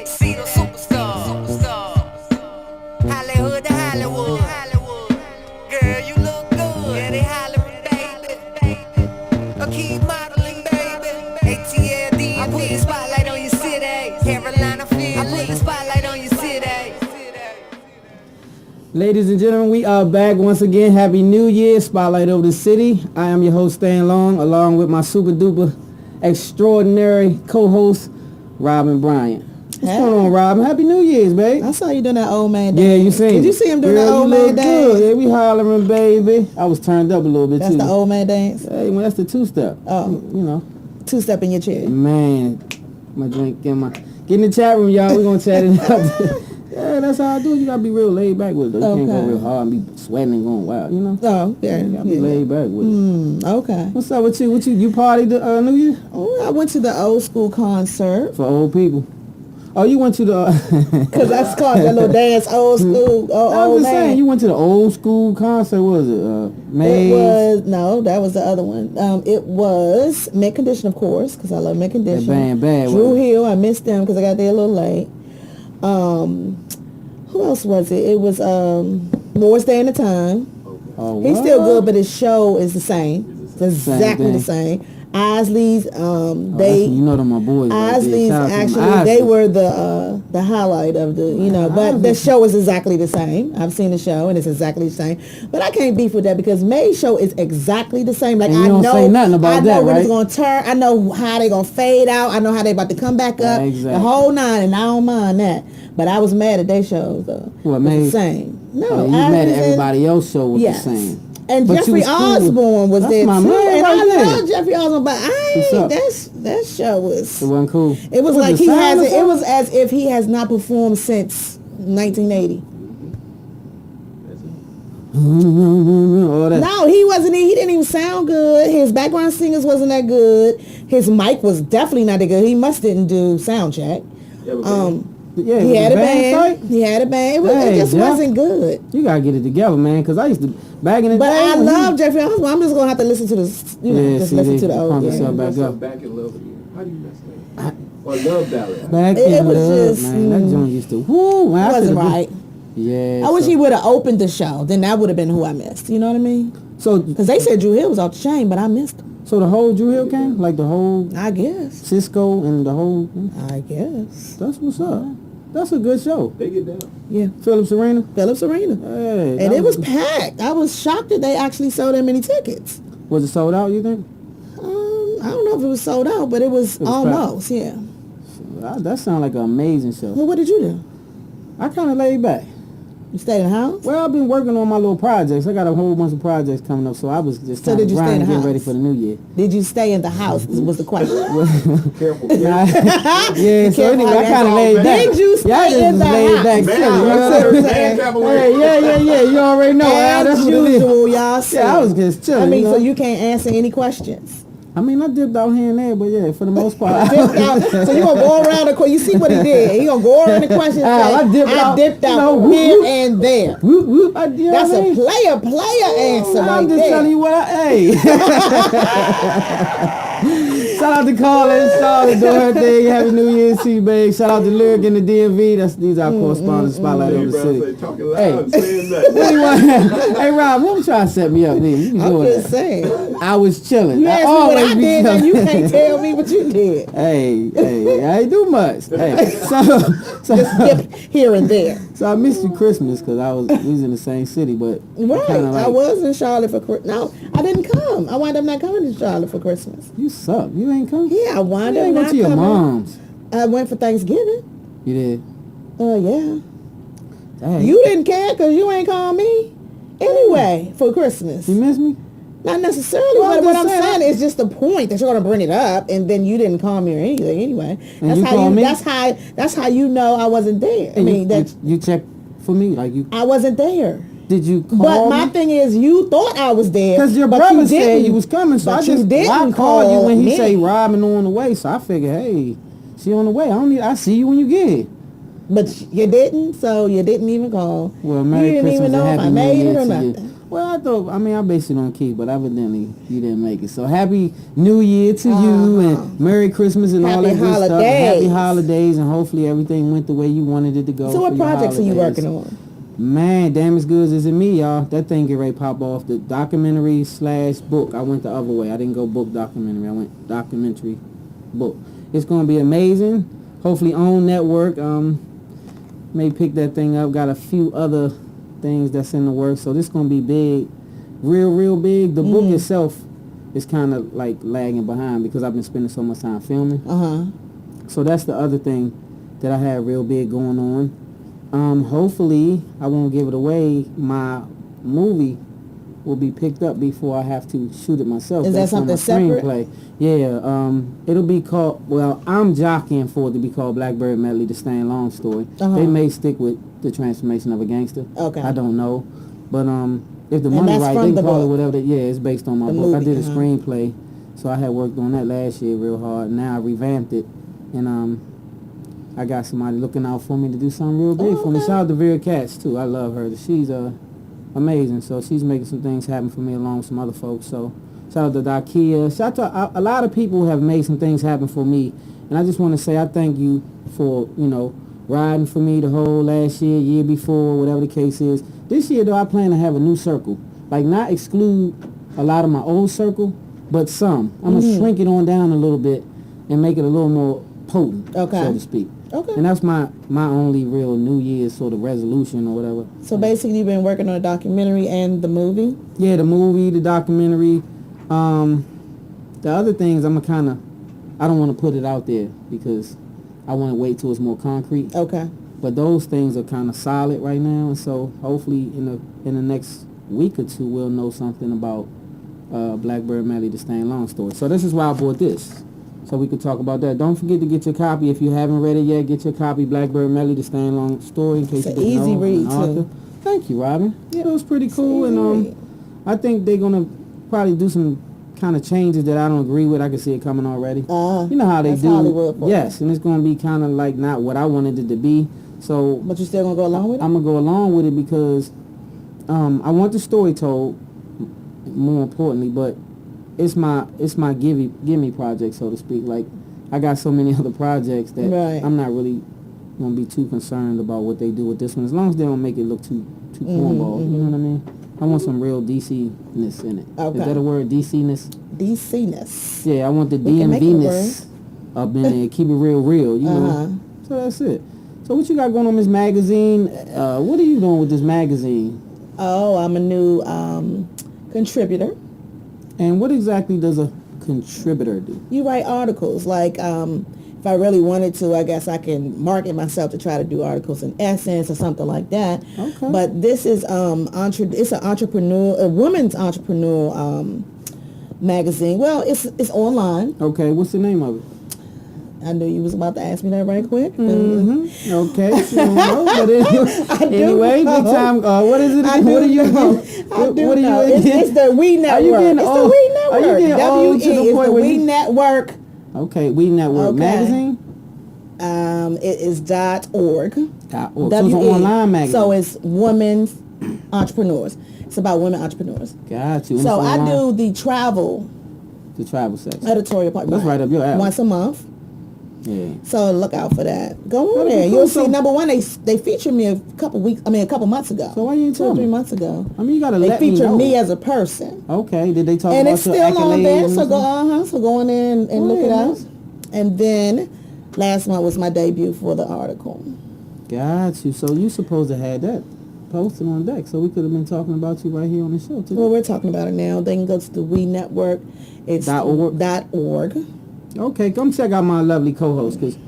See the superstar. Hollywood to Hollywood. Girl, you look good. Yeah, they Hollywood, baby. Keep modeling, baby. ATLD, I put the spotlight on your city. Carolina Field, I put the spotlight on your city. Ladies and gentlemen, we are back once again. Happy New Year, Spotlight over the city. I am your host, Stan Long, along with my super duper extraordinary co-host, Robin Bryant. What's going on, Robin? Happy New Year's, babe. I saw you doing that old man dance. Yeah, you seen Did you see him doing that old man dance? Good. Yeah, we hollering, baby. I was turned up a little bit, That's too. the old man dance? Hey, well, that's the two-step. Oh. You know. Two-step in your chair. Man, my drink, get in the chat room, y'all. We're going to chat it up. Yeah, that's how I do it. You got to be real laid back with it. You can't go real hard and be sweating and going wild, you know? Oh, yeah. You got to be laid back with it. Okay. What's up with you? You partied the New Year? Oh, I went to the old school concert. For old people. Oh, you went to the... Because that's called that little dance, old school, I was just saying, you went to the old school concert. What was it? Maze? That was the other one. It was Mint Condition, of course, because I love Mint Condition. That band bad. Drew Hill, I missed them because I got there a little late. Who else was it? It was Morris Day and the Time. Oh, He's still good, but his show is the same. It's exactly the same. Isley's, you know them my boys. Isley's actually they were the highlight of the but the show is exactly the same. I've seen the show and it's exactly the same. But I can't beef with that because May's show is exactly the same. Like and you don't say nothing about that, when right? it's gonna turn. I know how they gonna fade out. I know how they about to come back up. Exactly. The whole nine, and I don't mind that. But I was mad at their shows though. What the same? No, you mad at everybody else's show was the same. And but Jeffrey Osborne was there my too. Man and right I there. love Jeffrey Osborne, but that show was... It wasn't cool. It was like it was as if he has not performed since 1980. No, he wasn't. He didn't even sound good. His background singers wasn't that good. His mic was definitely not that good. He must didn't do sound check. Yeah, he had a band. He had a band. It just wasn't good. You gotta get it together, man. Because I used to back in the day. But I love Jeffrey Osborne. I'm just gonna have to listen to this. Listen to the old. Pump yourself back up. Back in Love again. How do you mess that? Or Love Ballad. Back in Love, man. That joint used to. Woo, man, it wasn't right. Yeah. I wish he would have opened the show. Then that would have been who I missed. You know what I mean? So because they said Drew Hill was off the chain, but I missed him. So the whole Drew Hill came, like the whole. I guess. Cisco and the whole. I guess. That's what's up. That's a good show. They get down. Yeah. Phillips Arena? Phillips Arena. Hey, and it was packed. I was shocked that they actually sold that many tickets. Was it sold out, you think? I don't know if it was sold out, but it was almost, packed. Yeah. That sounded like an amazing show. Well, what did you do? I kind of laid back. You stayed in the house? Well, I've been working on my little projects. I got a whole bunch of projects coming up, so I was just kind of getting ready for the new year. Did you stay in the house? Was the question. Careful. Yeah, so anyway, I kind of laid back. Did you stay in the house? Back Man, silly, you know what I'm saying? Yeah. You already know. That's what it usual, is. y'all. Yeah, I was just chilling. I mean, so you can't answer any questions. I mean, I dipped out here and there, but yeah, for the most part. So you gonna go around the question? You see what he did? He gonna go around the question. I dipped out here and there. That's a player answer. I'm just telling you what Shout out to Carla, Charlotte, doing her thing. Happy New Year's to you, babe. Shout out to Lyric and the DMV. These are our correspondents, Spotlight over the city. Hey, Rob, don't try to set me up, nigga. I'm just saying. I was chilling. You asked me what I did, and you can't tell me what you did. Hey, I ain't do much. Hey, so just dip here and there. So I missed you Christmas because we was in the same city, but right. I was in Charlotte for Christmas. No, I didn't come. I wound up not coming to Charlotte for Christmas. You suck. You ain't come? Yeah, I wound up not coming. to your mom's. I went for Thanksgiving. You did? Yeah. Dang. You didn't care because you ain't called me anyway for Christmas. You miss me? Not necessarily, but what I'm saying is just the point that you're going to bring it up, and then you didn't call me or anything anyway. That's how you know I wasn't there. And you checked for me like you. I wasn't there. Did you call But my me? thing is, you thought I was there Because your brother said you was coming, so I called you when he say Robin on the way. So I figured, hey, she on the way. I see you when you get here. But you didn't, so you didn't even call. Well, Merry you didn't Christmas even know and if I Happy made New it or Year to nothing. you. Well, I based it on Keith, but evidently you didn't make it. So happy New Year to you, and Merry Christmas and all that good stuff. And happy holidays, and hopefully everything went the way you wanted it to go. So what projects are you working on? Man, damn as good as it me, y'all. That thing get ready to pop off. The documentary / book. I went the other way. I didn't go book documentary. I went documentary book. It's going to be amazing. Hopefully on network. May pick that thing up. Got a few other things that's in the works. So this going to be big. Real big. The book itself is kind of like lagging behind because I've been spending so much time filming. So that's the other thing that I had real big going on. Hopefully, I won't give it away. My movie will be picked up before I have to shoot it myself. Is that something separate? Screenplay. Yeah. It'll be called. Well, I'm jockeying for it to be called Blackbird Medley: The Stan Long Story. They may stick with the transformation of a gangster. Okay. I don't know, but if the money right, they can call it whatever. It's based on my book. Movie, I did a screenplay, so I had worked on that last year real hard. Now I revamped it, and I got somebody looking out for me to do something real big for me. Shout out to Vera Katz, too. I love her. She's amazing. So she's making some things happen for me along with some other folks. So shout out to Dakia. Shout out to a lot of people who have made some things happen for me. And I just want to say I thank you for, riding for me the whole last year before, whatever the case is. This year, though, I plan to have a new circle. Like, not exclude a lot of my old circle, but some. I'm going to shrink it on down a little bit and make it a little more potent, so to speak. Okay. And that's my only real New Year's sort of resolution or whatever. So basically you've been working on a documentary and the movie? Yeah, the movie, the documentary. The other things I don't want to put it out there because I want to wait till it's more concrete. Okay. But those things are kind of solid right now, and so hopefully in the next week or two we'll know something about Blackbird Medley: The Stan Long Story. So this is why I bought this. So we could talk about that. Don't forget to get your copy. If you haven't read it yet, get your copy, Blackbird Medley: The Stan Long Story, in case it's you didn't know. It's an easy read, too. Thank you, Robin. Yeah, it was pretty cool. And I think they're going to probably do some kind of changes that I don't agree with. I can see it coming already. You know how they do. Hollywood for yes, and it's going to be kind of like not what I wanted it to be. So, but you still going to go along with it? I'm going to go along with it because I want the story told, more importantly, but it's my gimme project, so to speak. Like, I got so many other projects that I'm not really gonna be too concerned about what they do with this one, as long as they don't make it look too cornball. You know what I mean? I want some real DC-ness in it. Okay. Is that a word? DC-ness? DC-ness. Yeah, I want the DMV-ness up in there. Keep it real. You know. So that's it. So what you got going on, Miss Magazine? What are you doing with this magazine? Oh, I'm a new contributor. And what exactly does a contributor do? You write articles. Like, if I really wanted to, I guess I can market myself to try to do articles in Essence or something like that. Okay. But this is it's a women's entrepreneurial magazine. Well, it's online. Okay, what's the name of it? I knew you was about to ask me that right quick. Okay, so anyway, good time. What is it? What are you? What are you? It's the We Network. Are you getting old? It's the We Network. Are you getting old to the point where We Network. Okay, We Network magazine. It is .org. So it's an online magazine. So it's women's entrepreneurs. It's about women entrepreneurs. Got you. So I do the travel section. editorial part. That's right up your alley. Once a month. Yeah. So look out for that. Go on there. Cool. You'll see. Number one, they featured me a couple months ago. So why you didn't tell me? 2 or 3 months ago. I mean, you gotta let me know. They featured me as a person. Okay. Did they talk and about it's your still on there. accolades? So go on there and look it up. And then last month was my debut for the article. Got you. So you supposed to have that posted on deck, so we could have been talking about you right here on the show today. Well, we're talking about it now. They can go to the We Network. It's .org. Okay, come check out my lovely co-host because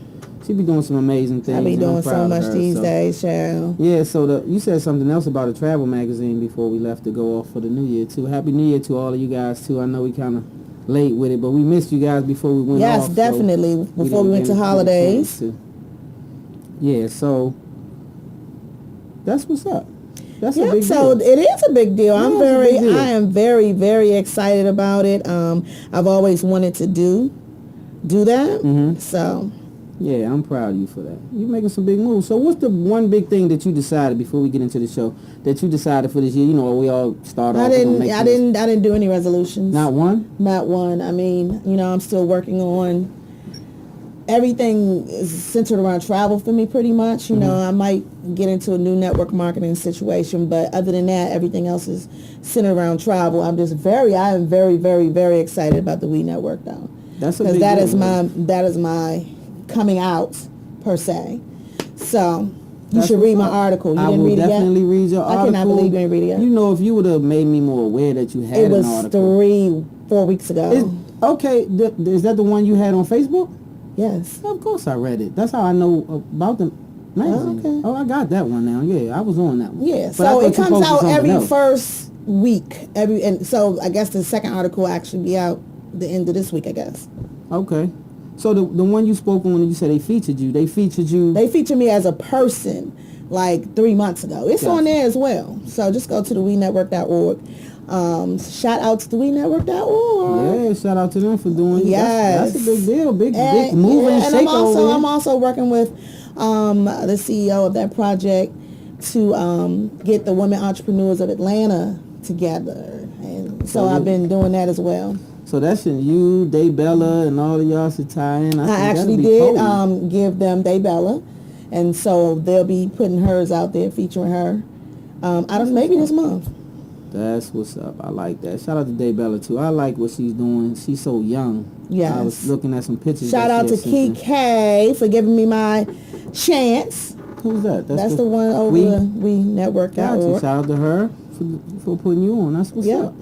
she be doing some amazing things. I be doing so much these days, child. Yeah, so you said something else about a travel magazine before we left to go off for the New Year, too. Happy New Year to all of you guys, too. I know we kind of late with it, but we missed you guys before we went off. Yes, definitely. So before we went to holidays. Yeah, so that's what's up. That's a big so deal. it is a big deal. Yeah, I am very, very excited about it. I've always wanted to do that. So Yeah, I'm proud of you for that. You're making some big moves. So what's the one big thing that you decided before we get into the show that you decided for this year? You know, we all start off. I didn't do any resolutions. Not one? Not one. I mean, you know, I'm still working on everything is centered around travel for me pretty much. You know, I might get into a new network marketing situation, but other than that, everything else is centered around travel. I am very, very, very excited about the We Network though. That's a big because deal, that is my coming out per se. So you should read my article. You I didn't will read it yet? definitely read your article. I cannot believe you didn't read it yet. You know, if you would have made me more aware that you had It an was article. 3-4 weeks ago. Okay, is that the one you had on Facebook? Yes. Of course I read it. That's how I know about the magazine. Oh, okay. Oh, I got that one now. Yeah, I was on that one. Yeah, But so I thought it you comes posted out something every else. first week. And so I guess the second article will actually be out the end of this week, I guess. Okay. So the one you spoke on when you said they featured you. They featured me as a person like 3 months ago. It's on there as well. So just go to the WeNetwork.org. Shout out to the WeNetwork.org. Yeah, shout out to them for doing it. Yes. That's a big deal. Big move and shake over here. I'm also working with the CEO of that project to get the women entrepreneurs of Atlanta together. And so I've been doing that as well. So that's in you, Daybella, and all of y'all should tie in. I actually did give them Daybella, and so they'll be putting hers out there, featuring her. Maybe this month. That's what's up. I like that. Shout out to Daybella too. I like what she's doing. She's so young. Yes. I was looking at some pictures. Shout out to Key K for giving me my chance. Who's that? That's the one over the WeNetwork.org. Shout out to her for putting you on. That's what's up.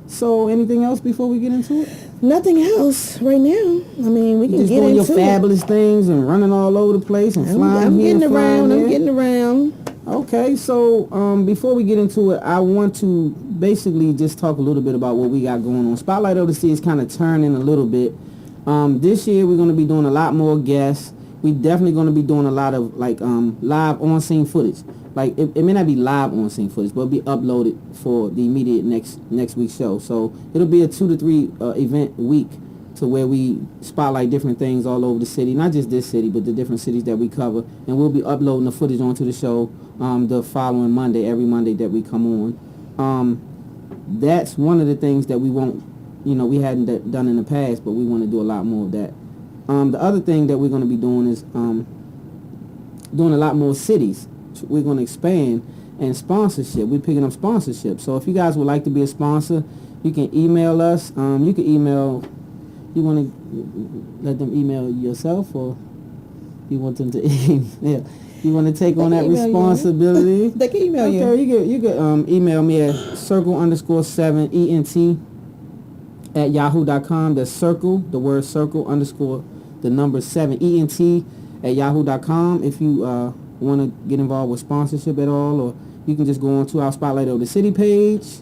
So, anything else before we get into it? Nothing else right now. I mean, we can just get doing into your fabulous things and running all over the place and flying I'm here, getting around. there. I'm getting around. Okay, so before we get into it, I want to basically just talk a little bit about what we got going on. Spotlight of the City is kind of turning a little bit. This year we're going to be doing a lot more guests. We definitely going to be doing a lot of like live on-scene footage. Like it may not be live on-scene footage, but it'll be uploaded for the immediate next week's show. So it'll be a 2 to 3 event week to where we spotlight different things all over the city, not just this city, but the different cities that we cover. And we'll be uploading the footage onto the show the following Monday, every Monday that we come on. That's one of the things that we won't, we hadn't done in the past, but we want to do a lot more of that. The other thing that we're going to be doing is doing a lot more cities. We're going to expand and sponsorship. We're picking up sponsorship. So if you guys would like to be a sponsor, you can email us. You can email. You want to let them email yourself, or you want them to email? You want to take on that responsibility? They can email you. Okay, you can email me at circle_7ENT at yahoo.com. That's circle, the word circle _ the number 7 ENT at yahoo.com. If you want to get involved with sponsorship at all, or you can just go on to our Spotlight of the City page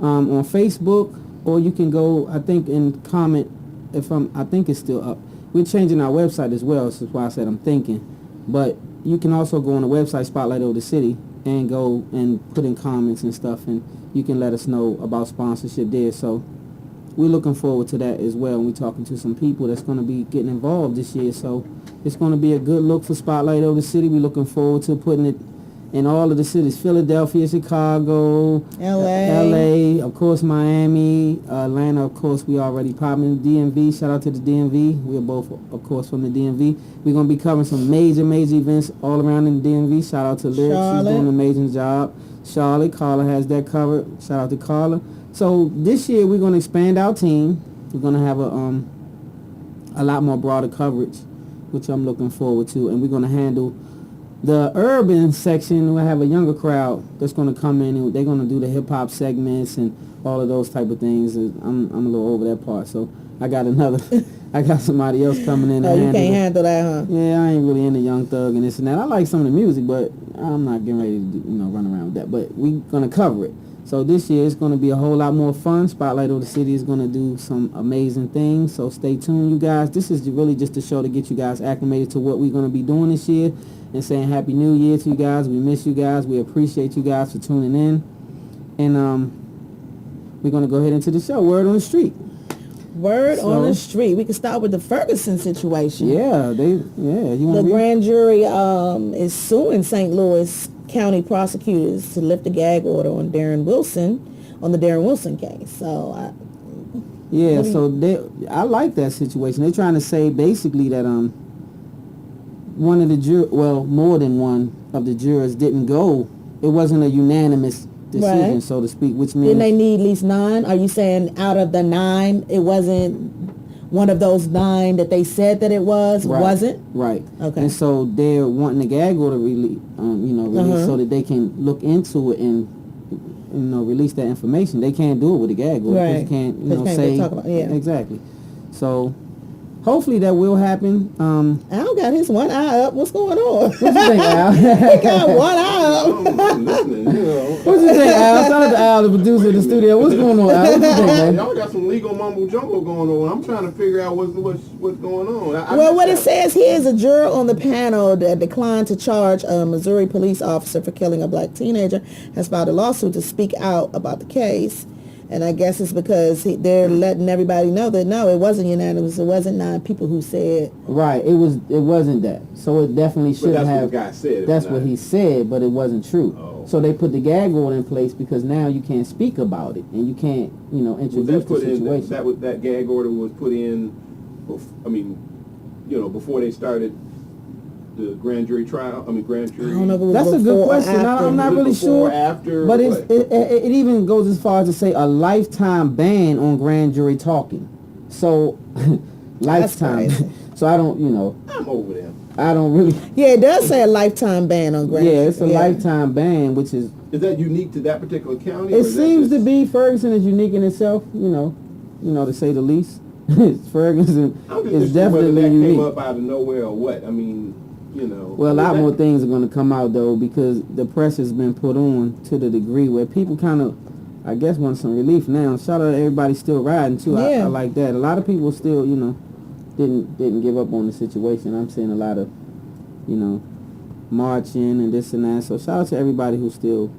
on Facebook, or you can go, I think, and comment. I think it's still up. We're changing our website as well, so that's why I said I'm thinking. But you can also go on the website Spotlight of the City and go and put in comments and stuff, and you can let us know about sponsorship there. So we're looking forward to that as well. And we're talking to some people that's going to be getting involved this year. So it's going to be a good look for Spotlight of the City. We're looking forward to putting it in all of the cities: Philadelphia, Chicago, LA, of course, Miami, Atlanta, of course, we already popping. DMV, shout out to the DMV. We're both, of course, from the DMV. We're going to be covering some major events all around in the DMV. Shout out to Lyrics. She's doing an amazing job. Charlotte, Carla has that covered. Shout out to Carla. So this year we're going to expand our team. We're going to have a lot more broader coverage, which I'm looking forward to, and we're going to handle the urban section. We'll have a younger crowd that's going to come in, and they're going to do the hip-hop segments and all of those type of things. I'm a little over that part, so I got somebody else coming in. Oh, you can't handle that, huh? Yeah, I ain't really into Young Thug and this and that. I like some of the music, but I'm not getting ready to run around with that. But we're going to cover it. So this year it's going to be a whole lot more fun. Spotlight of the City is going to do some amazing things. So stay tuned, you guys. This is really just a show to get you guys acclimated to what we're going to be doing this year, and saying Happy New Year to you guys. We miss you guys. We appreciate you guys for tuning in. And we're going to go ahead into the show. Word on the street. Word on So- the street. We can start with the Ferguson situation. Yeah, you The want to grand jury is suing St. Louis County prosecutors to lift a gag order on the Darren Wilson case. So, Yeah, What do so I like that situation. They're trying to say basically that one of the more than one of the jurors didn't go. It wasn't a unanimous decision, Right. so to speak, which means didn't they need at least 9? Are you saying out of the 9, it wasn't one of those 9 that they said that it was? Right. Wasn't? Right. Okay. And so they're wanting the gag order release so that they can look into it and release that information. They can't do it with a gag order. 'Cause Right. you can't, 'Cause you can't say talk about- yeah. exactly. So hopefully that will happen. Al got his one eye up. What's going on? What you think, Al? He got one eye up. I'm listening, What you think, Al? Shout out to Al, the producer of the studio. What's going on, Al? What you think, man? Y'all got some legal mumbo jumbo going on. I'm trying to figure out what's going on. Well, what it says here is a juror on the panel that declined to charge a Missouri police officer for killing a black teenager has filed a lawsuit to speak out about the case. And I guess it's because they're letting everybody know that no, it wasn't unanimous. It wasn't 9 people who said. Right. It wasn't that. So it definitely But should that's have. what the guy said. That's what he said, but it wasn't true. Oh. So they put the gag order in place because now you can't speak about it and you can't, Was introduce that the put in? situation. That gag order was put in. Before they started the grand jury trial. Grand jury. I don't know if it was That's a good before or question. after. I'm not Was it really before, sure. After, But what? it even goes as far as to say a lifetime ban on grand jury talking. So, lifetime. crazy. So I don't, I'm over them. I don't really. Yeah, it does say a lifetime ban on grand. Yeah, it's a lifetime ban, which is. Is that unique to that particular county? or It is that seems to just- be Ferguson is unique in itself. To say the least. Ferguson I'm just is interested whether definitely that unique. came up out of nowhere or what. Well, a lot more things are going to come out though because the pressure's been put on to the degree where people kind of, I guess, want some relief now. Shout out to everybody still riding too. I Yeah. like that. A lot of people still, didn't give up on the situation. I'm seeing a lot of, marching and this and that. So shout out to everybody who still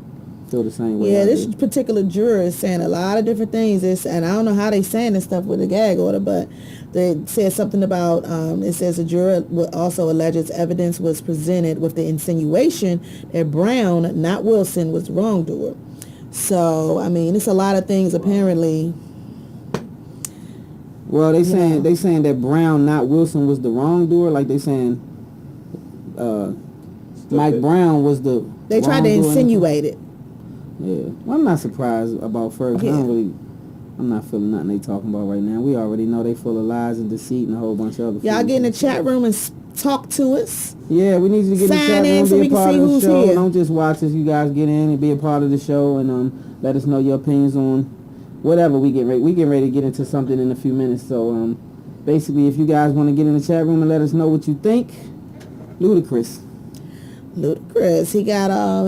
feel the same way. Yeah, I this do. particular juror is saying a lot of different things. And I don't know how they saying this stuff with the gag order, but they said something about, it says a juror also alleges evidence was presented with the insinuation that Brown, not Wilson, was the wrongdoer. So, it's a lot of things apparently. Well, they saying that Brown, not Wilson, was the wrongdoer. Like they saying, Mike Brown was the. They tried to wrongdoer. insinuate it. Yeah, well, I'm not surprised about Ferguson. Yeah. I'm not feeling nothing they talking about right now. We already know they full of lies and deceit and a whole bunch of other. Y'all fools. get in the chat room and talk to us. Yeah, we need you to get in the Sign chat in room, so be we a can part see of the who's show. here. Don't just watch us. You guys get in and be a part of the show and let us know your opinions on whatever we get ready. We get ready to get into something in a few minutes. So basically, if you guys want to get in the chat room and let us know what you think, Ludacris. Ludacris,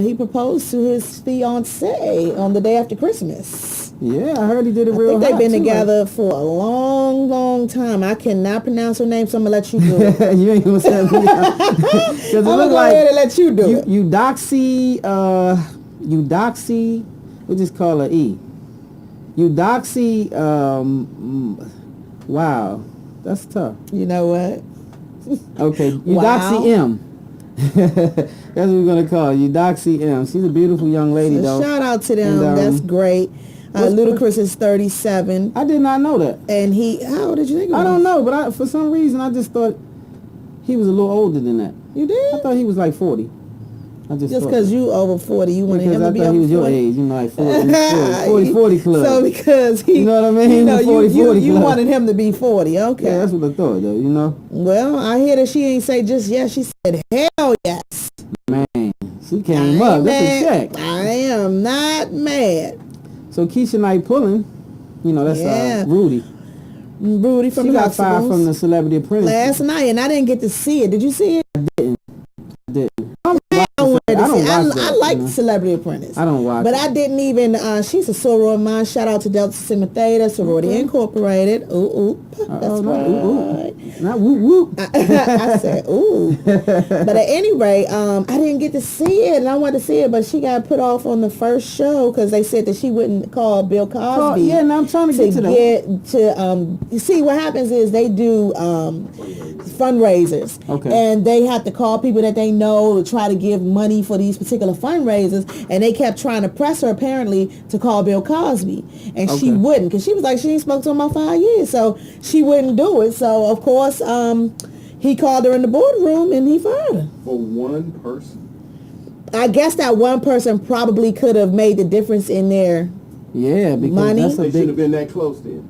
he proposed to his fiancée on the day after Christmas. Yeah, I heard he did it I real think they've hot, been too. together for a long, long time. I cannot pronounce her name, so I'm gonna let you do it. You ain't gonna say me because it I'm gonna look go like ahead and let you do it. Eudoxie, we'll just call her E. Eudoxie, wow, that's tough. You know what? Okay, Wow. Eudoxie M. That's what we're gonna call her, Eudoxie M. She's a beautiful young lady, So though. shout out to them. And, That's great. Ludacris is 37, I did not know that. and how old did you think? He I was? don't know, but for some reason, I just thought he was a little older than that. You did? I thought he was like 40. I just Just thought because you over 40, you wanted because him I to be thought over he was your 40? age, like 40 club. So because he, You know what I mean? You know, The 40 you club. wanted him to be 40. Okay. Yeah, that's what I thought, though. Well, I hear that she ain't say just yes. She said hell yes. Man, she came I up. ain't That's a mad. check. I am not mad. So Keisha Knight pulling, that's Yeah. Rudy. Rudy from She the got fired Huxtables from the Celebrity Apprentice. last night, and I didn't get to see it. Did you see it? I didn't. I wanted to I don't see. watch that, I liked you know. Celebrity Apprentice. I don't watch But it. I didn't even, she's a soror of mine. Shout out to Delta Sigma Theta, Sorority Incorporated. Ooh, that's Uh-oh, right. Not whoop whoop. I said, ooh. But at any rate, I didn't get to see it, and I wanted to see it, but she got put off on the first show because they said that she wouldn't call Bill Cosby. Yeah, now I'm trying to get to that. You see, what happens is they do fundraisers. Okay. And they have to call people that they know to try to give money for these particular fundraisers, and they kept trying to press her apparently to call Bill Cosby, and she Okay. wouldn't, because she was like, she ain't spoke to him about 5 years, so she wouldn't do it. So of course he called her in the boardroom and he fired her. For one person. I guess that one person probably could have made the difference in there. Yeah, because Money? that's a They should have big. been that close then.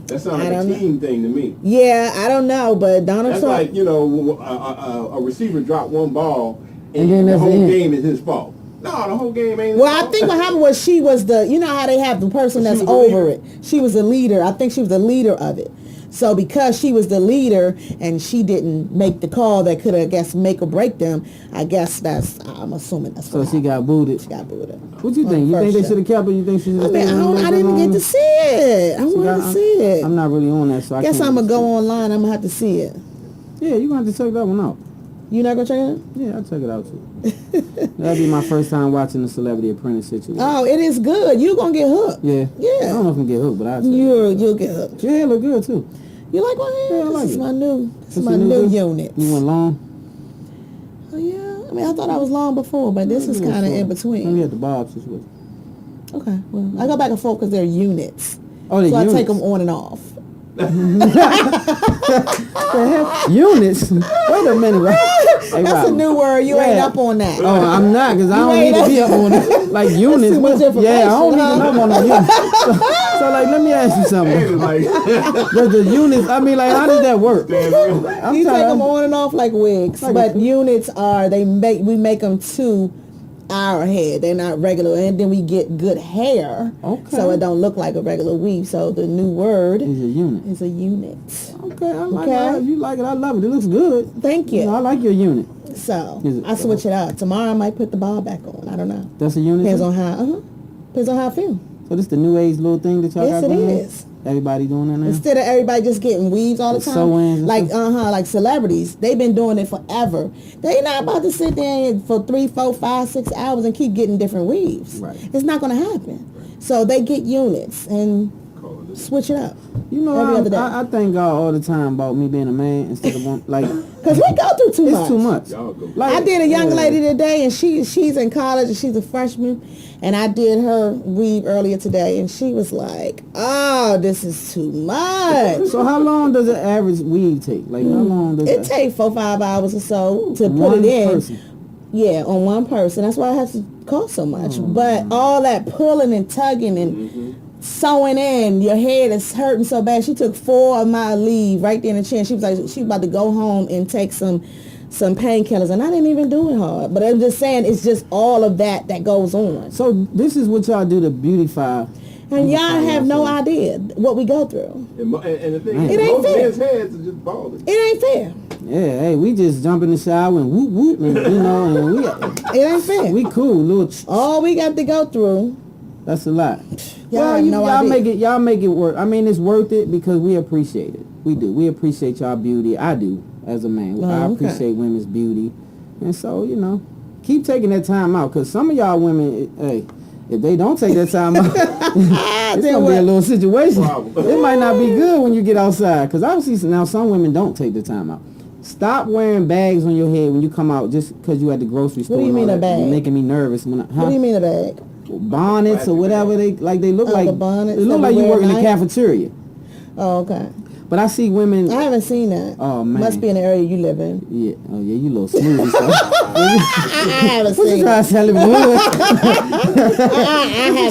That sounds I like a don't know. team thing to me. Yeah, I don't know, but Donald That's Trump. like, you know, a receiver dropped one ball And then the that's whole it. game is his fault. No, the whole game ain't his Well, I fault. think what happened was she was the, you know how they have the person She that's was the over leader. it. She was the leader. I think she was the leader of it. So because she was the leader and she didn't make the call that could, I guess, make or break them, I guess I'm assuming that's So what she happened. got booted. She got booted. What you On think? the You think first they show. should have kept her? You think she should I have mean, I didn't get to see it. I wanted to see it. I'm not really on that, so I Guess can't I'm going to really go say. online. I'm going to have to see it. Yeah, you're going to have to check that one out. You not going to check it out? Yeah, I'll check it out too. That'd be my first time watching the Celebrity Apprentice situation. Oh, it is good. You're going to get hooked. Yeah. I Yeah. don't know if I'm get hooked, but I'll check it out. You'll get hooked. Yeah, it look good too. You like my hair? Yeah, I like This is it. my new, This my your new one? unit. You went long? Oh yeah. I mean, I thought I was long before, but this is Yeah, kind of sure. in Let me between. get the bobs this way. Okay. Well, I go back and forth because they're units. Oh, the So units. I take them on and off. Units? Wait a minute. Right? Hey, That's a Robin. new word. You ain't Yeah. up on that. Oh, I'm not, because I You don't ain't need to be up on it. Like units. too much information, Yeah, I don't need to huh? know about no units. So, like, let me ask you And something. it's like, Does the units, I mean, like, how does that work? damn real. I'm You take trying- them on and off like wigs, Like but a- units are we make them to our head. They're not regular, and then we get good hair, Okay. so it don't look like a regular weave. So the new word Is a unit. is a unit. Okay, I like Okay. it. You like it. I love it. It looks good. Thank you. You know, I like your unit. So Is it- I switch it out. Tomorrow I might put the ball back on. I don't know. That's a unit? Depends too? on how. Depends on how I feel. So this the new age little thing that y'all Yes, got it going on? is. Everybody doing that now? Instead of everybody just getting weaves all the The time, sew-ins and like stuff? like celebrities, they've been doing it forever. They not about to sit there for 3, 4, 5, 6 hours and keep getting different weaves. Right. It's not going to happen. So they get units and switch it up. You know, Every other day. I thank God all the time about me being a man instead of one, like, Because we go through too much. it's too much. Y'all go. Like, I did a young yeah. lady today, and she's in college, and she's a freshman, and I did her weave earlier today, and she was like, "Oh, this is too much." So how long does an average weave take? Like, how long does It that? takes 4, 5 hours or so to put One it in. person. Yeah, on one person. That's why it has to cost so much. But all that pulling and tugging and sewing in, your head is hurting so bad. She took 4 of my leave right there in the chin. She was like, she was about to go home and take some painkillers, and I didn't even do it hard. But I'm just saying, it's just all of that goes on. So this is what y'all do to beautify. And y'all have no idea what we go through. And the thing It is, ain't most fair. men's heads are just balding. It ain't fair. Yeah, hey, we just jump in the shower and whoop whoop, and, you know, and It ain't fair. we cool, little. All we got to go through. That's a lot. Y'all Well, have no idea. y'all make it work. I mean, it's worth it because we appreciate it. We do. We appreciate y'all beauty. I do as a man. Oh, I okay. appreciate women's beauty, and so you know, keep taking that time out because some of y'all women, hey, if they don't take that time out, it's Then gonna be a what? little situation. Problem. It might not be good when you get outside because obviously now some women don't take the time out. Stop wearing bags on your head when you come out just because you at the grocery store. do you and all mean a that. bag? You're making me nervous. When What do you mean a bag? Bonnets or whatever they look Oh, like. the bonnets They look that like we you wear work in the at night? cafeteria. Oh, okay. But I see women. I haven't seen that. Oh, man. Must be in the area you live in. Yeah, oh yeah, you little smoothie stuff. I haven't What you seen trying it. to tell him? I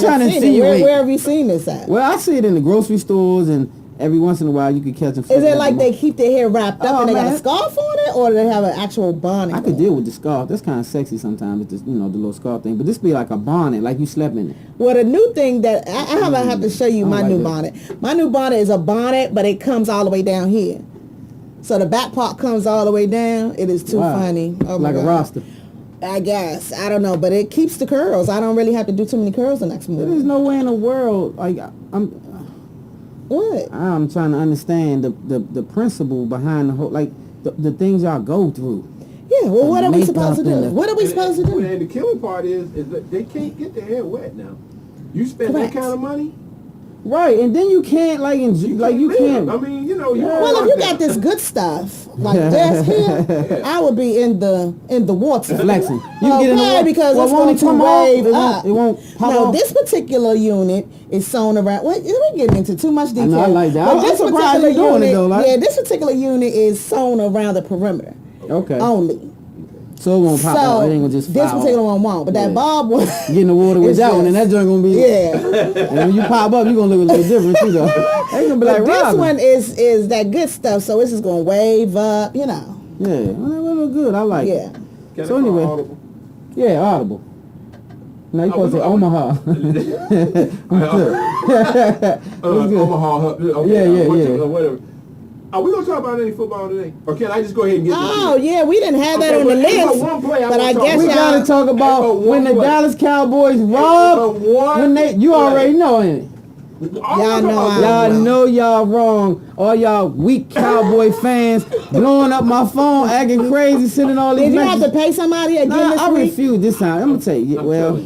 trying to haven't seen it. insinuate? Where have you seen this at? Well, I see it in the grocery stores, and every once in a while you can catch them. Is it like they keep their hair wrapped up Oh, and they got man. a scarf on it, or do they have an actual bonnet? I could on? deal with the scarf. That's kind of sexy sometimes, with the, you know, the little scarf thing. But this be like a bonnet, like you slept in it. Well, the new thing that I have to show you I my like new it. bonnet. My new bonnet is a bonnet, but it comes all the way down here. So the back part comes all the way down. It is too Wow. funny. Oh my Like a God. roster. I guess. I don't know, but it keeps the curls. I don't really have to do too many curls the next There's morning. no way in the world. Like What? I'm trying to understand the principle behind the whole, like the things y'all go through. Yeah, well, what are we Makeup supposed to do? and the- What are we supposed to do? And the killing part is that they can't get their hair wet now. You spend Correct. that kind of money, Right, and then you can't like enjoy, you live. can't. I mean, you know, you Yeah. Well, if you got this good stuff like this here, I would be in the water. Flexing. You get in the Okay, water. because well, it's won't going it to come off? wave It up. won't pop No, off. this particular unit is sewn around. What? We're getting into too much detail. know, I like that. But I'm this surprised particular you're doing it, unit, though, like- yeah, this particular unit is sewn around the perimeter Okay. only. So it won't pop So off. It ain't gonna just this fly particular off. one won't, but that Yeah. bob one, Get in the water with It's that one, and just- that joint gonna be. yeah. And when you pop up, you gonna look a little different too, though. They gonna be like But this Robin. one is that good stuff, so it's just gonna wave up, you know. Yeah, well, that look good. I like Yeah. it. Can So I call anyway. Audible? Yeah, Audible. Now you supposed to say Omaha. Omaha Hub. Okay, Yeah. whatever. Are we gonna talk about any football today, or can I just go ahead and get? Oh yeah, we didn't have that Okay, on the but if list, for one play, I but wanna I talk guess We about- y'all. gotta talk about Hey, but when the one play. Dallas Cowboys but robbed. one When they, you play. already know it. Y'all know Y'all know y'all wrong. All y'all weak Cowboy fans blowing up my phone, acting crazy, sending all these Did you have to messages. pay somebody again Nah, this I week? refuse this time. I'm gonna tell you. Well,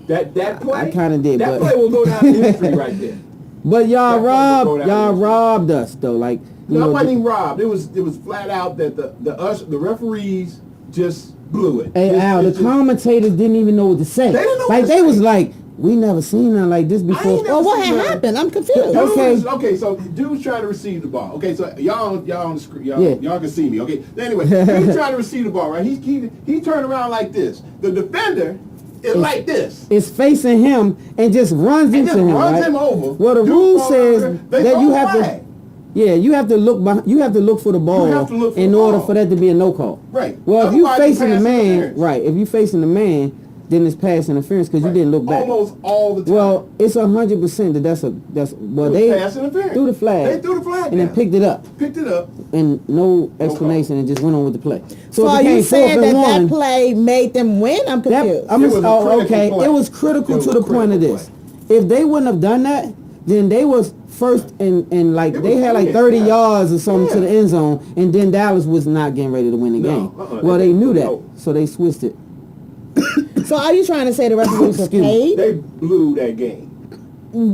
that play. I kinda did, That but- play will go down in history right there. but y'all That probably go down y'all there. robbed us though. Like you No, know, it wasn't even robbed. It was flat out that the referees just blew it. Hey Just- Al, the it just- commentators didn't even know what to say. They didn't know like what to they say. was like, we never seen nothing like this I before. ain't never Well, what seen had that. happened? I'm confused. Okay. Okay, so dude's trying to receive the ball. Okay, so y'all on the screen, y'all, Yeah. y'all can see me. Okay, anyway, he's trying to receive the ball, right? He turned around like this. The defender is like this. It's facing him and just runs And into just him. runs right? him over. Well, the Dude rule falls says over, they that throw you a have to. flag. Yeah, you have to look behind, you have to look for the ball have to look for in the order ball. for that to be a no call. Right. Well, if you Otherwise, it's facing the pass man, interference. right? If you facing the man, then it's pass interference because you didn't look back. Almost all the time. Well, it's 100% that's well It was they pass interference. threw the flag. They threw the flag and then down. picked it up Picked it up. and no explanation and just went on with the play. So it are became you saying 4th that and that 1. play made them win? I'm That, confused. I'm It was a oh, critical okay. play. It was critical It was to a the point of critical this. If they wouldn't have done that, then they was first and like It they was had like clear, 30 yeah. yards or something to Yeah. the end zone, and then Dallas was not getting ready to win the No, game. they- They knew that, no. so they switched it. So are you trying to say the referees were Excuse me. paid? They blew that game.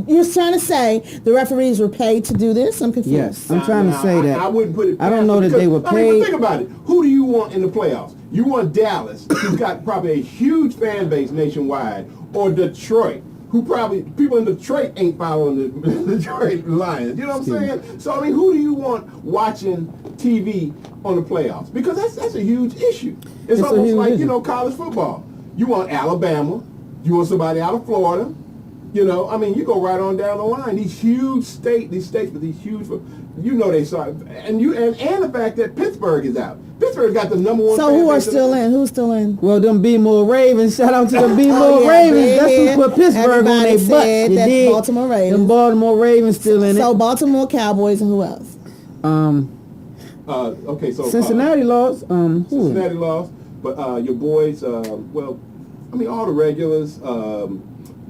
You're trying to say the referees were paid to do this? I'm confused. Yes, I'm trying to say that. I wouldn't put it. I don't past know them that they because- were I mean, paid. but think about it. Who do you want in the playoffs? You want Dallas, who's got probably a huge fan base nationwide, or Detroit, who probably people in Detroit ain't following the Detroit Lions. You know what I'm saying? So I mean, who do you want watching TV on the playoffs? Because that's a huge issue. It's It's a almost huge like issue. college football. You want Alabama. You want somebody out of Florida. You know, I mean, you go right on down the line. These states with these huge, you know, they saw, and the fact that Pittsburgh is out. Pittsburgh got the number one. So fan who are base in still the- in? Who's still in? Well, them B-more Ravens. Shout out to the B-more Oh, yeah, Ravens. yeah, That's yeah. who put Pittsburgh on Everybody their butt. said You that dig? Baltimore Ravens. Them Baltimore Ravens still in So it. Baltimore Cowboys and who else? Okay, so Cincinnati lost. Who? Cincinnati lost, but your boys, well, I mean, all the regulars.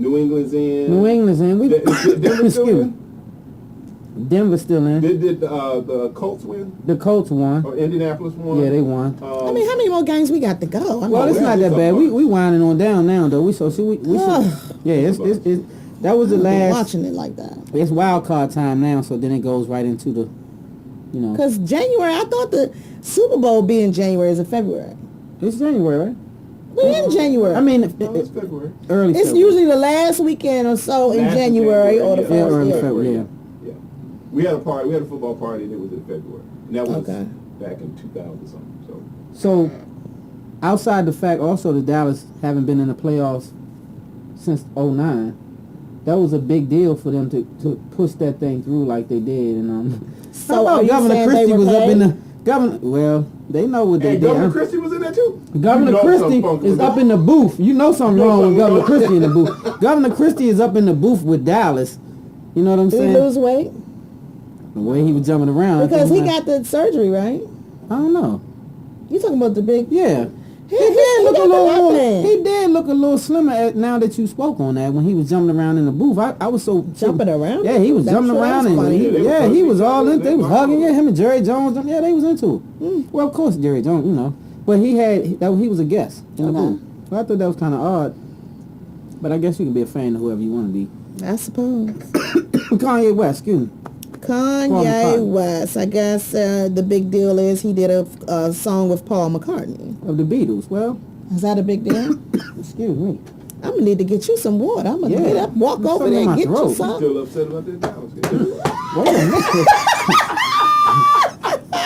New England's in. New England's in. We, Did Denver excuse still me. in? Denver's still in. Did the Colts win? The Colts won. Or Indianapolis won? Yeah, they won. I mean, how many more games we got to go? I mean, Well, it's we not have that to bad. talk We about we winding on down now though. We should. Yeah, it's that was the I've been last. watching it like that. It's wild card time now, so then it goes right into the, you know. Because January, I thought the Super Bowl be in January. Is it February? It's January, right? We're in January. I mean, No, it's February. early. it's February. usually the last weekend or so in Last January January, or the yeah. Yeah, first. early Yeah. February. Yeah. Yeah. We had a party. We had a football party, and it was in February. And that was Okay. back in 2000 something. So So, outside the fact also the Dallas haven't been in the playoffs since '09, that was a big deal for them to push that thing through like they did. And So I thought are you Governor saying Christie they were was up paid? in the governor. Well, they know what they hey, did. Governor Christie was in there too. Governor You know Christie something funky is was up up. in the booth. You know something You know wrong with something Governor wrong. Christie in the booth. Governor Christie is up in the booth with Dallas. You know what I'm Did he saying? lose weight? The way he was jumping around. I Because he think, got the surgery, right? I don't know. You talking about the big? Yeah. He did look a got the little. upper. He did look a little slimmer. Now that you spoke on that, when he was jumping around in the booth, I was so Jumping around? Yeah, he was That's jumping what around was and funny. he was all in. They was hugging. Yeah, him and Jerry Jones. Yeah, they was into it. Well, of course Jerry Jones, you know, but he was a guest in the Okay. booth. So I thought that was kind of odd. But I guess you can be a fan of whoever you want to be. I suppose. Kanye West, excuse me. Paul Kanye McCartney. West. I guess the big deal is he did a song with Paul McCartney. Of the Beatles. Well, Is that a big deal? excuse me. I'm gonna need to get you some water. I'm gonna Yeah. get up, walk There's over something there, in and my get throat. you some. Still upset about that Dallas game. Wait a minute.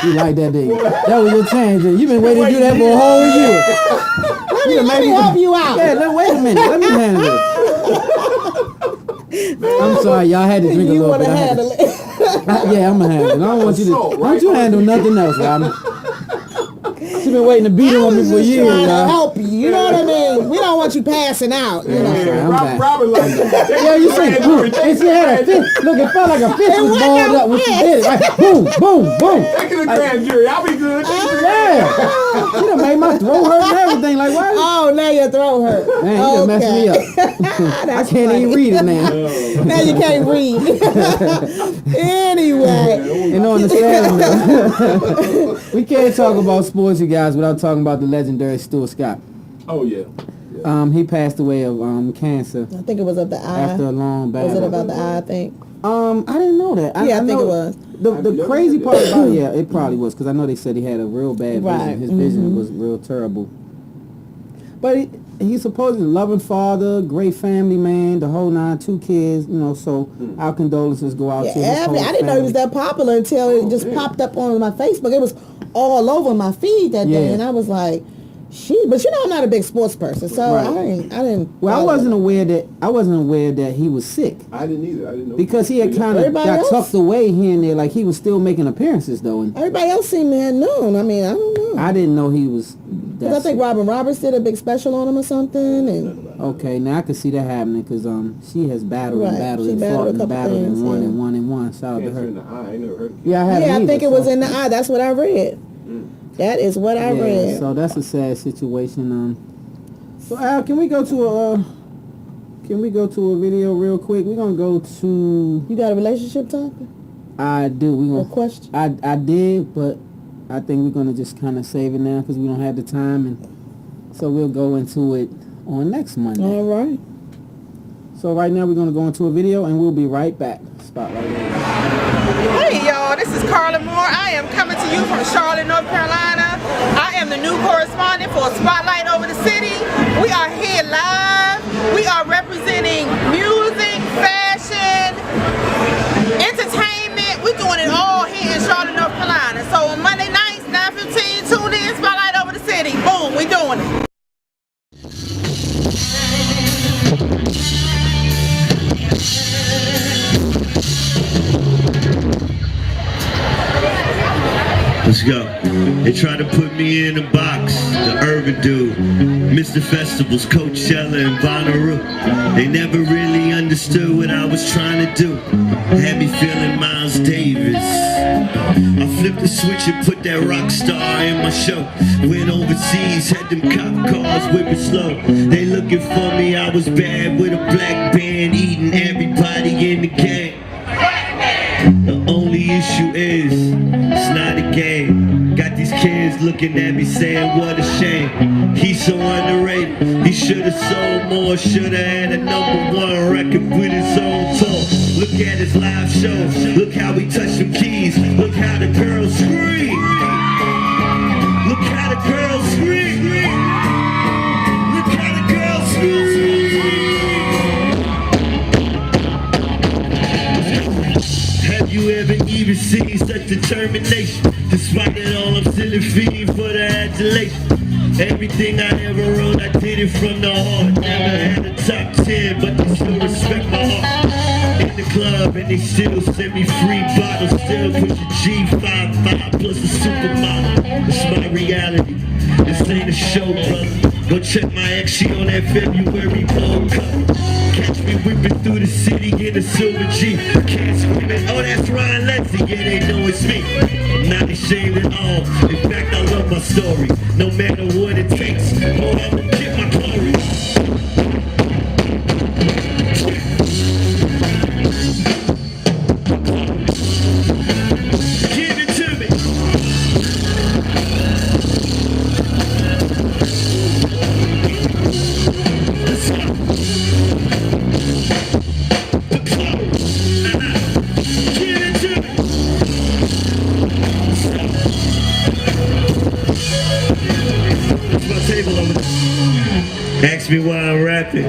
You like that, didn't you? That was your chance. You've been waiting to do that for a whole year. Let me help you out. Yeah, wait a minute. Let me handle it. I'm sorry, y'all had to drink a You little want bit. to I had handle it? Yeah, I'm gonna handle it. I don't want you to. Assault, Don't you right? handle nothing else, Robin. She been waiting to beat I on me was for just years, trying to y'all. help you. You know what I mean? We don't want you passing out. You know? Yeah. I'm back. Robin like that. Yeah, you see, and she had a fist. Look, it felt like a fist was balled up when she did it. Like, boom, boom, boom. Take it to the grand jury. I'll be good. Yeah. She done made my throat hurt and everything. Like, why? Oh, now your throat hurt. Man, you done messed me up. I can't even read it now. Now you can't read. Anyway, And on the sad note, we can't talk about sports, you guys, without talking about the legendary Stuart Scott. Oh, yeah. He passed away of cancer I think it was of the eye. after a long battle. Was it about the eye, I think? I didn't know that. Yeah, I think know it was. The crazy part about it, yeah, it probably was, because I know they said he had a real bad Right. vision. His vision was real terrible. But he's supposedly a loving father, great family man, the whole 9, 2 kids, you know, so our condolences go out to his Yeah, whole I didn't know he was family. that popular until it just popped up on my Facebook. It was all over my feed that day, Yeah. and I was like, but you know I'm not a big sports person, so Right. I didn't. Well, I follow wasn't it. aware that he was sick. I didn't either. I didn't know. Because he had kind of Everybody got else? tucked away here and there, like he was still making appearances though, and Everybody else seemed to have known. I mean, I don't know. I didn't know he was. Because I think Robin Roberts did a big special on him or something, and Okay, now I can see that happening because she has battled and Right, battled she and battled fought a and couple battled things, and won yeah. and won and won. Shout out to Cancer her. in the eye. I ain't never heard of it. Yeah, I haven't yeah, I either, think it was so- in the eye. That's what I read. That is what I yeah, read. so that's a sad situation. So Al, can we go to a video real quick? We're gonna go to. You got a relationship topic I do. We or gonna. question? I did, but I think we're gonna just kind of save it now because we don't have the time, and so we'll go into it on next Monday. All right. So right now we're gonna go into a video, and we'll be right back. Spotlight. Hey y'all, this is Carla Moore. I am coming to you from Charlotte, North Carolina. I am the new correspondent for Spotlight Over the City. We are here live. We are representing music, fashion, entertainment. We're doing it all here in Charlotte, North Carolina. So on Monday nights, 9:15, tune in, Spotlight Over the City. Boom, we doing it. Let's go. They try to put me in a box, the urban dude. Mr. Festivals, Coachella, and Bonnaroo. They never really understood what I was trying to do. Had me feeling Miles Davis. I flipped the switch and put that rock star in my show. Went overseas, had them cop cars whipping slow. They looking for me, I was bad with a black band, eating everybody in the gang. The only issue is, it's not a game. Got these kids looking at me saying, what a shame. He's so underrated, he should've sold more. Should've had a #1 record with his own tour. Look at his live show, look how he touched them keys. Look how the girls scream. Look how the girls scream. Look how the girls scream. Have you ever even seen such determination? Despite it all, I'm still a fiend for the adulation. Everything I ever wrote, I did it from the heart. Never had a top 10, but they still respect my heart. In the club, and they still send me free bottles. Still push a G55 plus a supermodel. It's my reality. This ain't a show, brother. Go check my ex, she on that February World Cup. Catch me whipping through the city in a silver G. Can't screaming, oh that's Ryan Leslie, yeah they know it's me. I'm not ashamed at all, in fact I love my story. No matter what it takes, oh I'ma get my glory. Give it to me. Let's go. Give it to me. That's my table over there. Ask me why I'm rapping.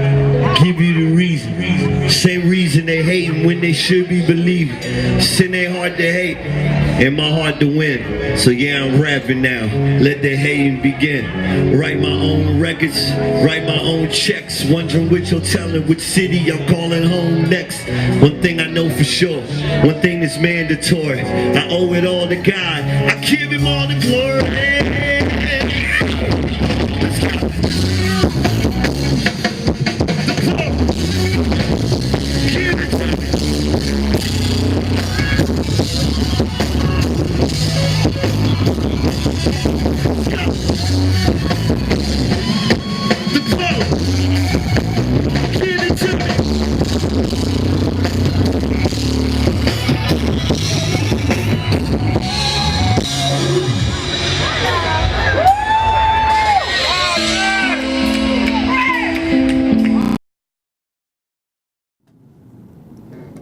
Give you the reason. Same reason they hating when they should be believing. Sin ain't hard to hate, and my heart to win. So yeah, I'm rapping now. Let the hating begin. Write my own records, write my own checks. Wondering which hotel and which city I'm calling home next. One thing I know for sure, one thing that's mandatory. I owe it all to God. I give him all the glory.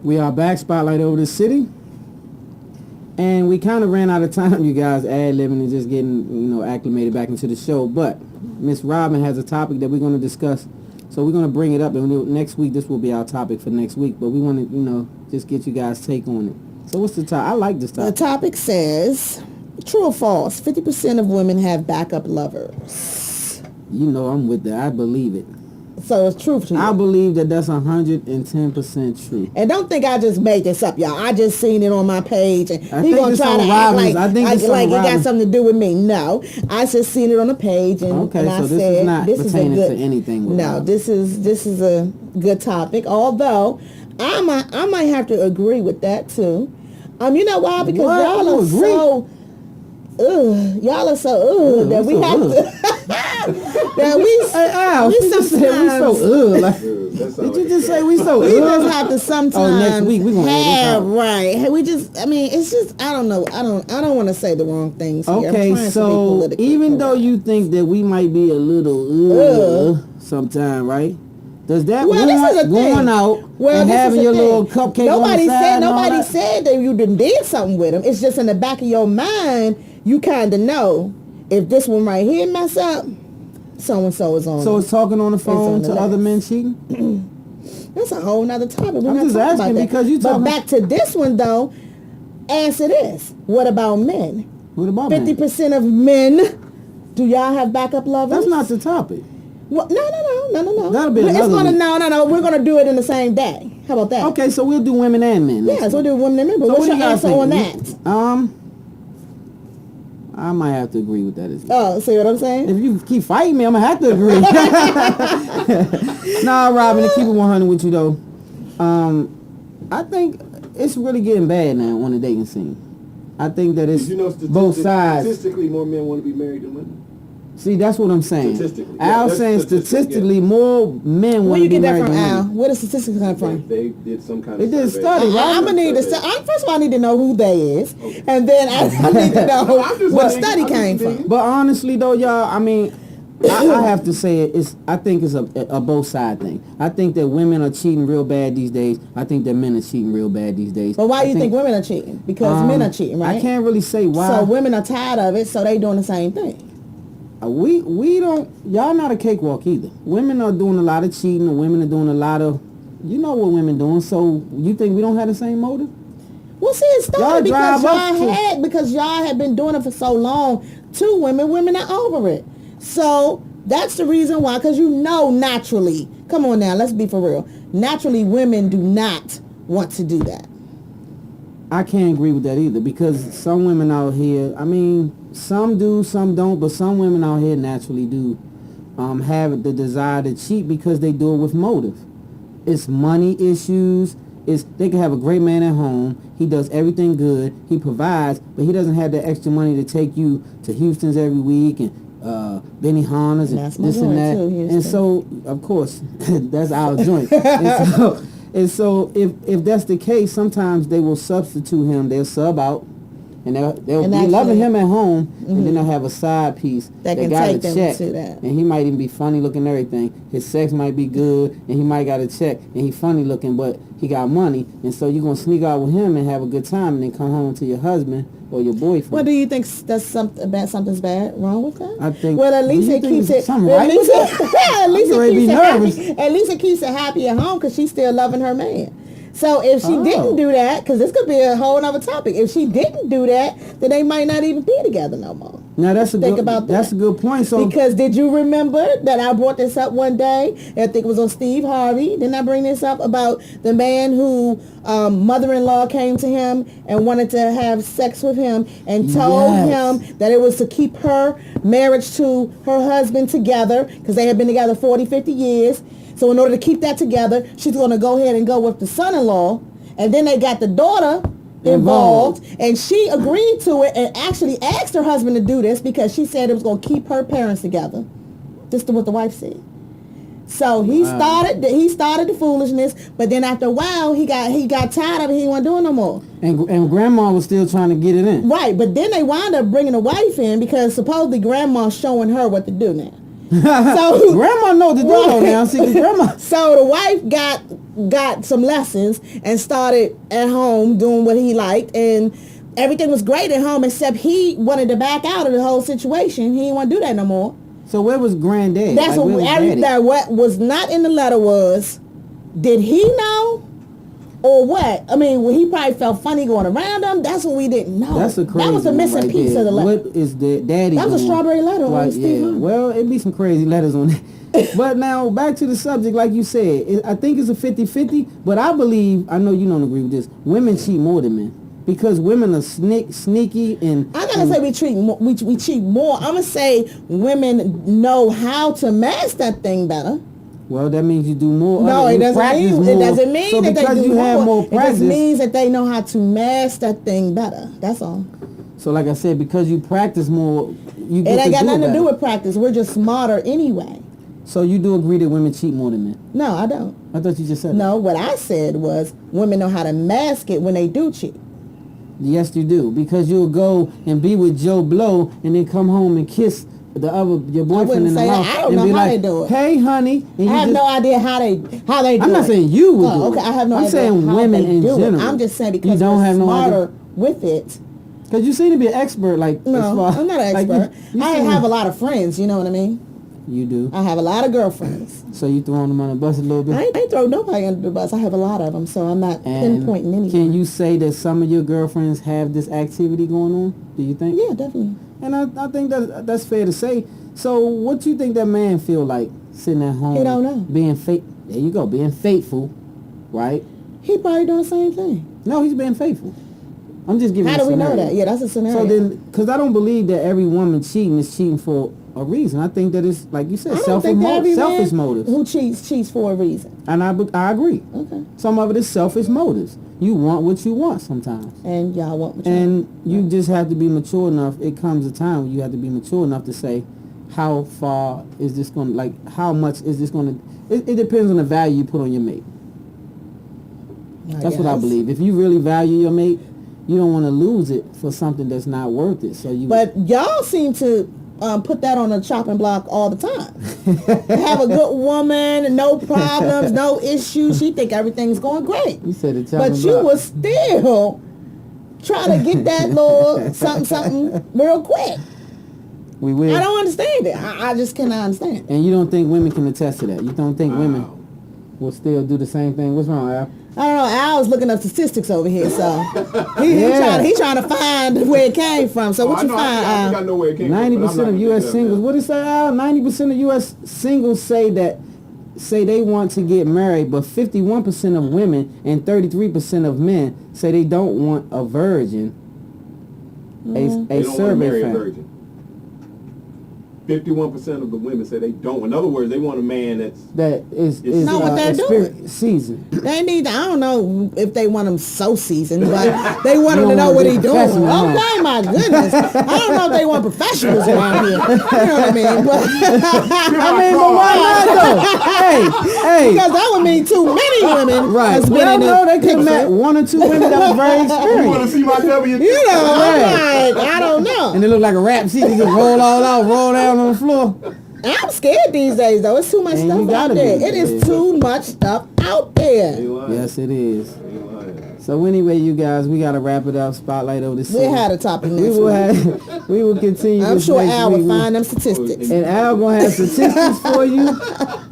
We are back, Spotlight Over the City. And we kind of ran out of time, you guys, ad-libbing and just getting, acclimated back into the show. But Miss Robin has a topic that we're going to discuss. So we're going to bring it up. And next week, this will be our topic for next week. But we want to, just get you guys' take on it. So what's the topic? I like this topic. The topic says, true or false, 50% of women have backup lovers. I'm with that. I believe it. So it's truth to you. I believe that's 110% true. And don't think I just made this up, y'all. I just seen it on my page, and I he think gonna it's try on to act Robin's. like, I think it's on like it got Robin's. something to do with me. No, I just seen it on the page, and, Okay, and so I this said is not this is a pertaining good. to anything with No, Robin. this is a good topic. Although I might have to agree with that too. You know why? Because What? y'all You are agree? so. Y'all are so that we so have to. That Hey, Al, we you just said we so sometimes- like, That sound did like you a just trap. say we so we just have to sometimes. Oh, next week we gonna add this have, out. right. Hey, we just. I mean, it's just. I don't know. I don't want to say the wrong things here. I'm Okay, trying to be so politically even though correct. you think that we might be a little sometime, right? Does that Well, this is a thing. going out Well, and this having is your the little thing. cupcake on the side and all Nobody that? said that you did something with them. It's just in the back of your mind, you kind of know if this one right here mess up, so and so is on. So it. it's talking on the phone on the to other list. men cheating? That's a whole nother topic. We're I'm not just talking asking about that. because you But talking- back to this one though. Answer this: what about men? What about men? 50% of men. Do y'all have backup lovers? That's not the topic. Well, no. That'll be It's another gonna, week. no. We're gonna do it in the same day. How about that? Okay, so we'll do women and men. next Yeah, so week. we'll do women and men. But So what's what do your you guys answer on think? that? I might have to agree with that as well. Oh, see what I'm saying? If you keep fighting me, I'm gonna have to agree. Nah, Robin, to keep it 100 with you though, I think it's really getting bad now on the dating scene. I think that it's Did you know both sides. Statistically, more men want to be married than women. See, that's what I'm saying. Statistically, yeah, Al's that's saying statistically more men Where want you to be get that married from, than Al? women. Where the statistics come from? They did some kind They of did a survey. study, right? I'm gonna need to. First of all, I need to know who they is, and then I need to know I'm just what saying, study I'm just came saying. from. But honestly though, y'all, I mean, I have to say it. I think it's a both side thing. I think that women are cheating real bad these days. I think that men are cheating real bad these days. But why I do you think women are cheating? Because men are cheating, right? I can't really say why. So women are tired of it, so they doing the same thing. We don't. Y'all not a cakewalk either. Women are doing a lot of cheating. And women are doing a lot of. You know what women doing. So you think we don't have the same motive? Well, see, it started Y'all drive because y'all had been doing it for so long. To women are over it. So that's the reason why. Because naturally, come on now, let's be for real. Naturally, women do not want to do that. I can't agree with that either because some women out here. I mean, some do, some don't, but some women out here naturally do have the desire to cheat because they do it with motive. It's money issues. They can have a great man at home. He does everything good. He provides, but he doesn't have the extra money to take you to Houston's every week and Benny Hanna's and That's my this and joint that. too, Houston. And so, of course, that's our joint. And so if that's the case, sometimes they will substitute him. They'll sub out. And they'll And be actually- loving him at home, and then they'll have a side piece That can got take a them check, to that. and he might even be funny looking and everything. His sex might be good, and he might got a check, and he funny looking, but he got money, and so you're gonna sneak out with him and have a good time, and then come home to your husband or your boyfriend. What do you think? That's something's bad wrong with that? I think- Well, at least do you it think keeps there's it. something At right least, with that? at least I'm it ready to keeps be it nervous. happy. At least it keeps it happy at home because she's still loving her man. So if she Oh. didn't do that, because this could be a whole other topic. If she didn't do that, then they might not even be together no more. Now that's a Think good. about That's that. a good point. So Because did you remember that I brought this up one day? I think it was on Steve Harvey. Didn't I bring this up about the man who mother-in-law came to him and wanted to have sex with him and told Yes. him that it was to keep her marriage to her husband together because they had been together 40, 50 years. So in order to keep that together, she's going to go ahead and go with the son-in-law. And then they got the daughter involved, and she agreed to it and actually asked her husband to do this because she said it was going to keep her parents together. This is what the wife said. So he started the foolishness, but then after a while he got tired of it. He didn't want to do it no more. and grandma was still trying to get it in. Right, but then they wound up bringing the wife in because supposedly grandma's showing her what to do now. So Grandma know the deal Right. now. See, 'cause grandma. So the wife got some lessons and started at home doing what he liked, and everything was great at home except he wanted to back out of the whole situation. He didn't want to do that no more. So where was granddad? That's Like, where was Daddy? that what was not in the letter was, did he know or what? I mean, well, he probably felt funny going around him. That's what we didn't know. That's a crazy That was the one missing right piece there. of the letter. What is the daddy That was a doing? strawberry letter on Like, Steve yeah. Harvey. Well, it'd be some crazy letters on it. But now, back to the subject, like you said, I think it's a 50-50, but I believe, I know you don't agree with this, women cheat more than men. Because women are sneaky and... I'm not gonna say we cheat more. I'm gonna say women know how to mask that thing better. Well, that means you do more. No, you it doesn't practice mean more. it doesn't mean So that they because do you more. have more It practice, just means that they know how to mask that thing better. That's all. so like I said, because you practice more, you get It to ain't got do nothing to better. do with practice. We're just smarter anyway. So you do agree that women cheat more than men? No, I don't. I thought you just said No, what I said was women know how to mask it when they do cheat. that. Yes, you do. Because you'll go and be with Joe Blow and then come home and kiss your boyfriend wouldn't in the say that. mouth I don't and know be how like, they do it. hey, honey. And I you have just, no idea how they do I'm not it. saying you would do Oh, okay, it. I have no I'm idea saying how women they in do general. it. I'm just saying you because don't we're have no smarter idea. with it. Because you seem to be an expert, like, No, as far, I'm not an like, expert. you I seem- have a lot of friends, you know what I mean? You do. I have a lot of girlfriends. So you throwing them on the bus a little bit? I ain't throw nobody under the bus. I have a lot of them, so I'm not And pinpointing anyone. can you say that some of your girlfriends have this activity going on? Do you think? Yeah, definitely. And I think that's fair to say. So what you think that man feel like sitting at home? He don't know. Being there you go, being faithful, right? He probably doing the same thing. No, he's being faithful. I'm just giving How you a do we know scenario. that? Yeah, that's a scenario. So then, because I don't believe that every woman cheating is cheating for a reason. I think that it's, like you said, I don't think that every selfish man motives. who cheats for a reason. And I agree. Okay. Some of it is selfish motives. You want what you want sometimes. And y'all want what y'all And you just have to be mature enough. It comes a time when you have to be mature enough to say, how far is this going to, like, how much is this going to, it depends on the value you put on your mate. That's what I guess. believe. If you really value your mate, you don't want to lose it for something that's not worth it. So you. But y'all seem to put that on the chopping block all the time. Have a good woman, no problems, no issues. She think everything's going great. You said it. But you was still trying to get that little something real quick. We will. I don't understand it. I just cannot understand. And you don't think women can attest to that? You don't think women will still do the same thing? What's wrong, Al? I don't know. Al's looking up statistics over here, so Yeah. he trying to find where it came from. So what you find, I think I Al? know where it came from. but I'm 90% not of gonna U.S. tell singles. that. What did it say, Al? 90% of U.S. singles say they want to get married, but 51% of women and 33% of men say they don't want a virgin. Mm-hmm. A They don't want to survey marry a found. virgin. 51% of the women say they don't. In other words, they want a man that is know what they're doing. seasoned. They need. I don't know if they want him so seasoned, but they want him to You don't know want what to he's be doing. professional, huh? Okay, my goodness. I don't know if they want professionals around here. You know what I mean? But But why not though? Hey, because that would mean too many women. right. Has been Well, in the no, they could picture. met 1 or 2 women that was very you want to experienced. see my W? You know, Right. I'm like, I don't know. And it looked like a rap sheet. You can roll all out, roll down on the floor. I'm scared these days, though. It's too much And you stuff out gotta there. be. It is Yeah. too much stuff out there. Yes, it is. Ain't lying. So anyway, you guys, we gotta wrap it up. Spotlight over the city. We had a topic We next will week. we will continue. I'm this sure next Al week. would find them statistics. And Al gonna have statistics for you.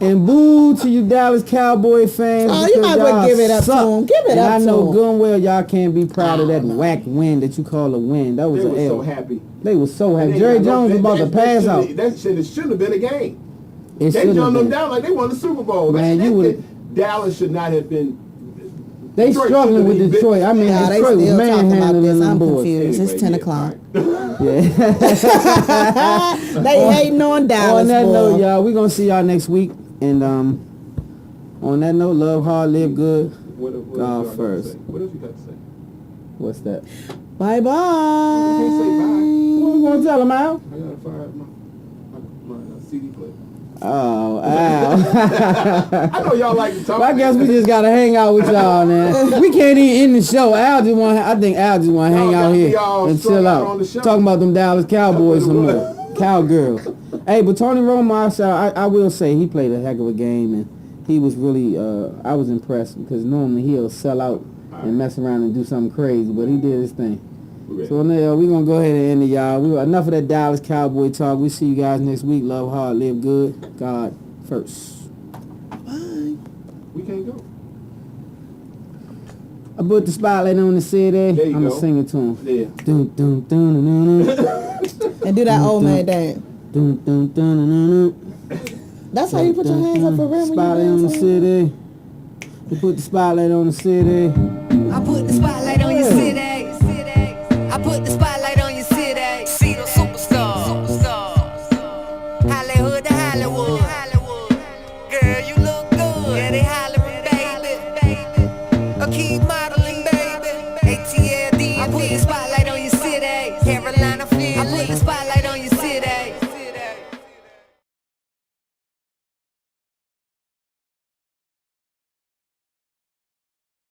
And boo to you Dallas Cowboy fans. Oh, you because might as well y'all give it up to suck. 'em. Give it and up I to know 'em. good and well y'all can't be proud of that whack win that you call a win. That was They an were L. so happy. They was so They happy. ain't Jerry got no- Jones was that- about to that pass shouldn't- out. That shouldn't have been a game. It They shouldn't have jumped them been. down like they won the Super Bowl. Man, you would- Dallas should not have been. They Detroit struggling shouldn't with have been- Detroit. I mean, Yeah, they Detroit was still talking about manhandling this. them I'm boys. confused. It's 10 yeah, o'clock. Yeah. They hating on Dallas, On that boy. note, y'all, we gonna see y'all next week. And on that note, love hard, live good. What else God you got to first. say? What else you got to say? What's that? Bye bye. You can't say bye. What we gonna tell them, Al? I gotta fire up my CD player. Oh, Al. I know y'all like to talk. Well, I guess we just gotta hang out with y'all, man. We can't even end the show. I think Al just wanna hang Y'all out got here me all and strung chill out on out. the show. Talking about them Dallas Cowboys some more. Cowgirls. Hey, but Tony Romo, I will say he played a heck of a game, and he was really, I was impressed because normally he'll sell out and mess around and do something crazy, but he did his thing. So now we're going to go ahead and end it, y'all. Enough of that Dallas Cowboy talk. We'll see you guys next week. Love hard, live good. God first. We can't go. I put the spotlight on the city. There you I'm going go. to sing it to him. Yeah. Dun, dun, dun, dun, dun, And do that old man dance. dun, dun, dun, dun, dun. That's how you put your hands up for real when Spotlight you on the dance. city. We put the spotlight on the city. I put the spotlight on your city. I put the spotlight on your city. See the superstar. Hollywood to Hollywood. Girl, you look good. Yeah, they Hollywood, baby. Keep modeling, baby. ATLD. I put the spotlight on your city. Carolina.